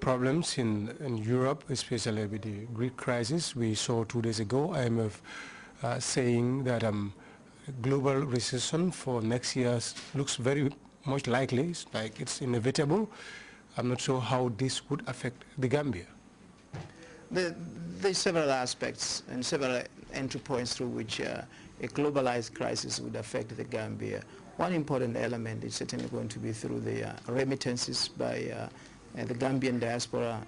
problems in Europe, especially with the Greek crisis. We saw 2 days ago IMF saying that global recession for next year looks very much likely. It's like it's inevitable. I'm not sure how this would affect the Gambia. There's several aspects and several entry points through which a globalized crisis would affect the Gambia. One important element is certainly going to be through the remittances by the Gambian diaspora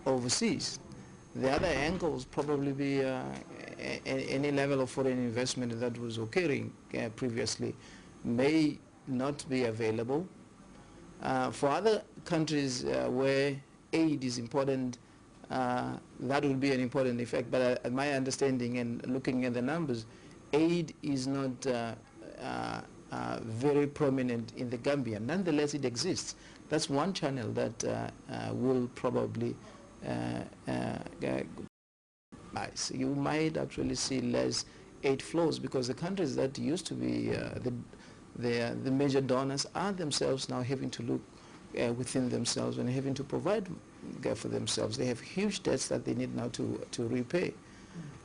overseas. The other angles probably be any level of foreign investment that was occurring previously may not be available. For other countries where aid is important, that will be an important effect. But my understanding and looking at the numbers, aid is not very prominent in the Gambia. Nonetheless, it exists. That's one channel that will probably you might actually see less aid flows because the countries that used to be the major donors are themselves now having to look within themselves and having to provide for themselves. They have huge debts that they need now to repay.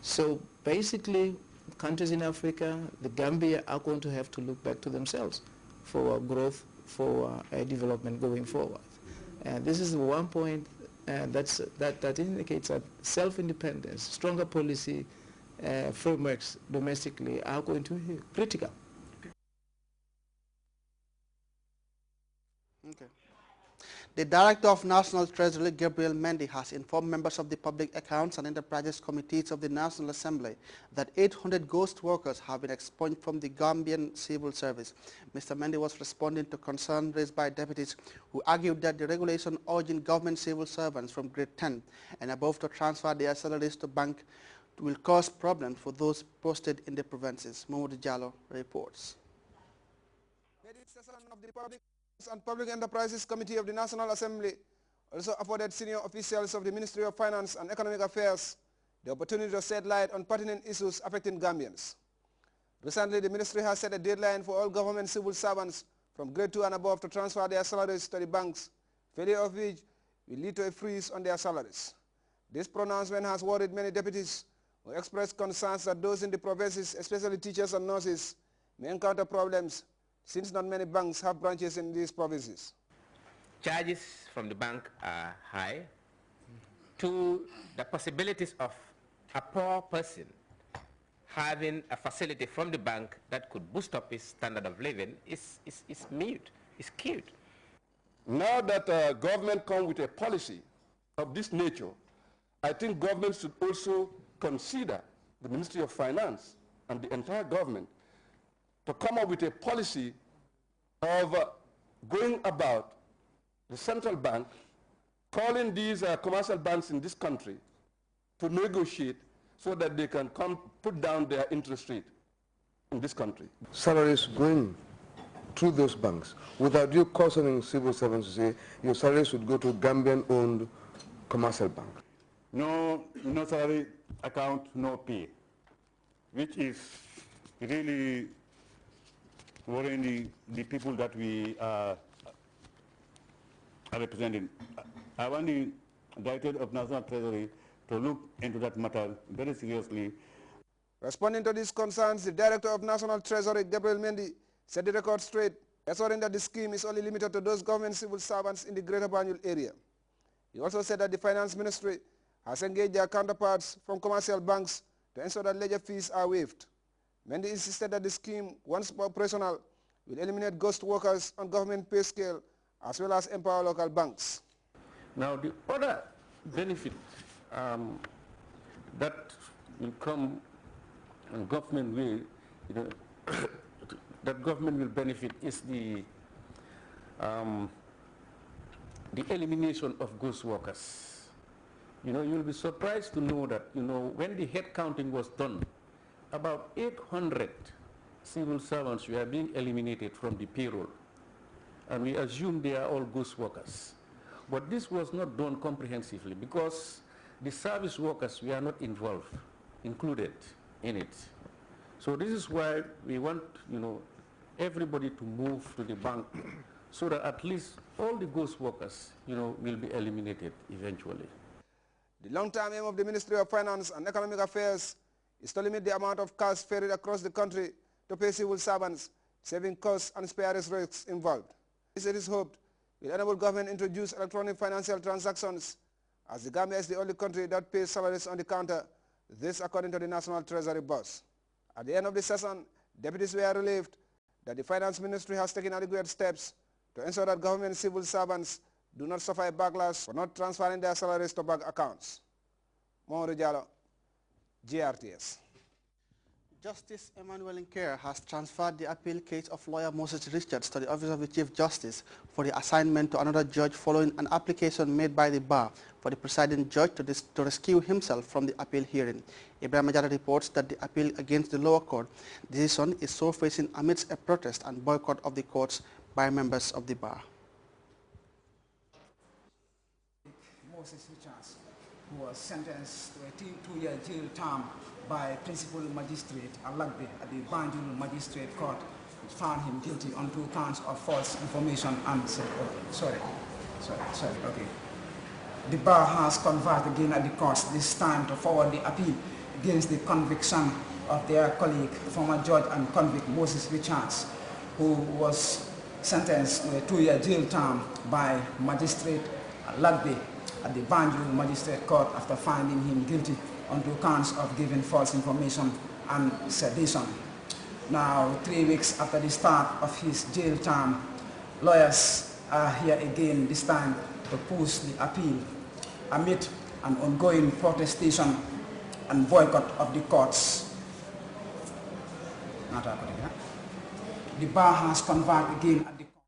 So basically, countries in Africa, the Gambia, are going to have to look back to themselves for growth, for development going forward. This is one point that indicates that self-independence, stronger policy frameworks domestically are going to be critical. Okay. The Director of National Treasury, Gabriel Mendy, has informed members of the Public Accounts and Enterprises Committees of the National Assembly that 800 ghost workers have been expunged from the Gambian Civil Service. Mr. Mendy was responding to concerns raised by deputies who argued that the regulation urging government civil servants from grade 10 and above to transfer their salaries to bank will cause problems for those posted in the provinces. Mahmoud Jallo reports. Of the Public and Public Enterprises Committee of the National Assembly also afforded senior officials of the Ministry of Finance and Economic Affairs the opportunity to shed light on pertinent issues affecting Gambians. Recently, the ministry has set a deadline for all government civil servants from grade 2 and above to transfer their salaries to the banks, failure of which will lead to a freeze on their salaries. This pronouncement has worried many deputies who expressed concerns that those in the provinces, especially teachers and nurses, may encounter problems since not many banks have branches in these provinces. Charges from the bank are high. To the possibilities of a poor person having a facility from the bank that could boost up his standard of living is mute, is skewed. Now that government come with a policy of this nature, I think government should also consider the Ministry of Finance and the entire government to come up with a policy of going about the central bank, calling these commercial banks in this country to negotiate so that they can come put down their interest rate in this country. Salaries going through those banks without you cautioning civil servants to say your salary should go to Gambian-owned commercial bank. No salary account, no pay, which is really worrying the people that we are representing. I want the Director of National Treasury to look into that matter very seriously. Responding to these concerns, the Director of National Treasury, Gabriel Mendy, set the record straight, assuring that the scheme is only limited to those government civil servants in the Greater Banjul area. He also said that the Finance Ministry has engaged their counterparts from commercial banks to ensure that ledger fees are waived. Mendy insisted that the scheme, once operational, will eliminate ghost workers on government pay scale as well as empower local banks. Now the other benefit that will come and government will, that government will benefit is the elimination of ghost workers. You'll be surprised to know that, when the head counting was done, about 800 civil servants were being eliminated from the payroll. And we assume they are all ghost workers. But this was not done comprehensively because the service workers were not included in it. So this is why we want, everybody to move to the bank so that at least all the ghost workers, will be eliminated eventually. The long-term aim of the Ministry of Finance and Economic Affairs is to limit the amount of cash ferried across the country to pay civil servants, saving costs and spare risks involved. This, it is hoped, will enable government to introduce electronic financial transactions, as the Gambia is the only country that pays salaries on the counter, this according to the National Treasury boss. At the end of the session, deputies were relieved that the Finance Ministry has taken adequate steps to ensure that government civil servants do not suffer a backlash for not transferring their salaries to bank accounts. Mamadou Diallo, GRTS. Justice Emmanuel Nkere has transferred the appeal case of lawyer Moses Richards to the Office of the Chief Justice for the assignment to another judge following an application made by the bar for the presiding judge to rescue himself from the appeal hearing. Ibrahim Majada reports that the appeal against the lower court decision is surfacing amidst a protest and boycott of the courts by members of the bar. Moses Richards, who was sentenced to a 2-year jail term by Principal Magistrate Alagbe at the Banjul Magistrate Court, which found him guilty on 2 counts of false information and The bar has conversed again at the court, this time to forward the appeal against the conviction of their colleague, former judge and convict Moses Richards, who was sentenced to a 2-year jail term by Magistrate Alagbe at the Banjul Magistrate Court after finding him guilty on 2 counts of giving false information and sedition. Now, 3 weeks after the start of his jail term, lawyers are here again, this time to push the appeal amid an ongoing protestation and boycott of the courts. The bar has convened again at the court.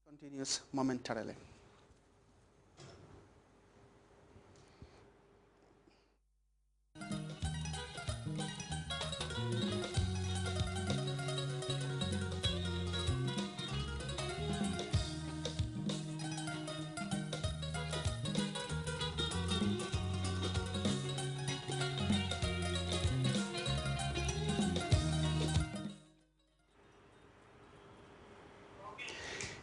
Continues momentarily.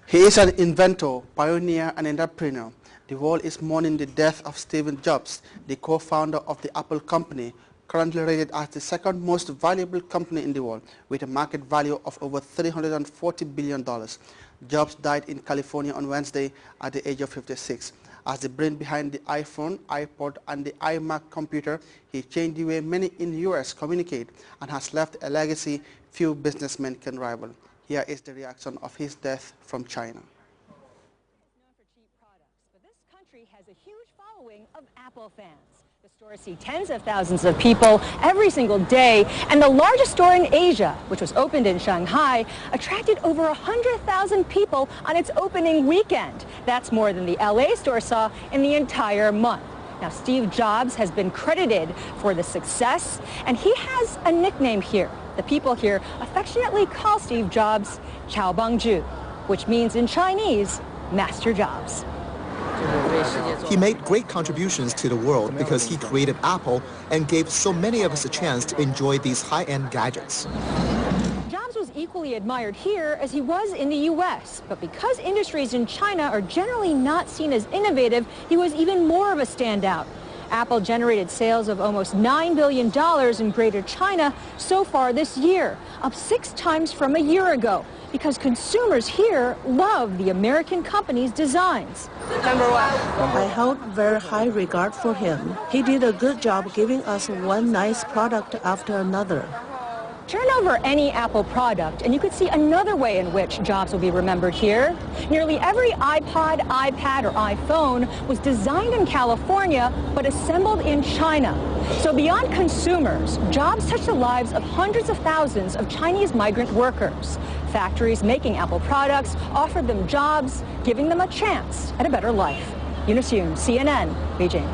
He is an inventor, pioneer, and entrepreneur. The world is mourning the death of Steve Jobs, the co-founder of the Apple company, currently rated as the 2nd most valuable company in the world, with a market value of over $340 billion. Jobs died in California on Wednesday at the age of 56. As the brain behind the iPhone, iPod, and the iMac computer, he changed the way many in the U.S. communicate and has left a legacy few businessmen can rival. Here is the reaction of his death from China. Known for cheap products, but this country has a huge following of Apple fans. The stores see tens of thousands of people every single day, and the largest store in Asia, which was opened in Shanghai, attracted over 100,000 people on its opening weekend. That's more than the LA store saw in the entire month. Now, Steve Jobs has been credited for the success, and he has a nickname here. The people here affectionately call Steve Jobs Chao Bangju, which means in Chinese, Master Jobs. He made great contributions to the world because he created Apple and gave so many of us a chance to enjoy these high-end gadgets. Jobs was equally admired here as he was in the U.S., but because industries in China are generally not seen as innovative, he was even more of a standout. Apple generated sales of almost $9 billion in Greater China so far this year, up 6 times from a year ago, because consumers here love the American company's designs. I hold very high regard for him. He did a good job giving us one nice product after another. Turn over any Apple product and you could see another way in which Jobs will be remembered here. Nearly every iPod, iPad, or iPhone was designed in California but assembled in China. So beyond consumers, Jobs touched the lives of hundreds of thousands of Chinese migrant workers. Factories making Apple products offered them jobs, giving them a chance at a better life. Eunice Yoon, CNN, Beijing.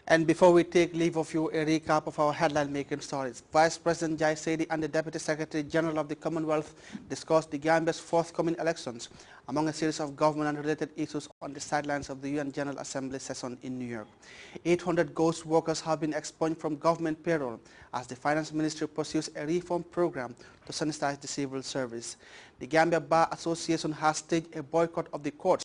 And before we take leave of you, a recap of our headline-making stories. Vice President Jai Sedi and the Deputy Secretary General of the Commonwealth discussed the Gambia's forthcoming elections among a series of government and related issues on the sidelines of the UN General Assembly session in New York. 800 ghost workers have been expunged from government payroll as the Finance Ministry pursues a reform program to sanitize the civil service. The Gambia Bar Association has staged a boycott of the courts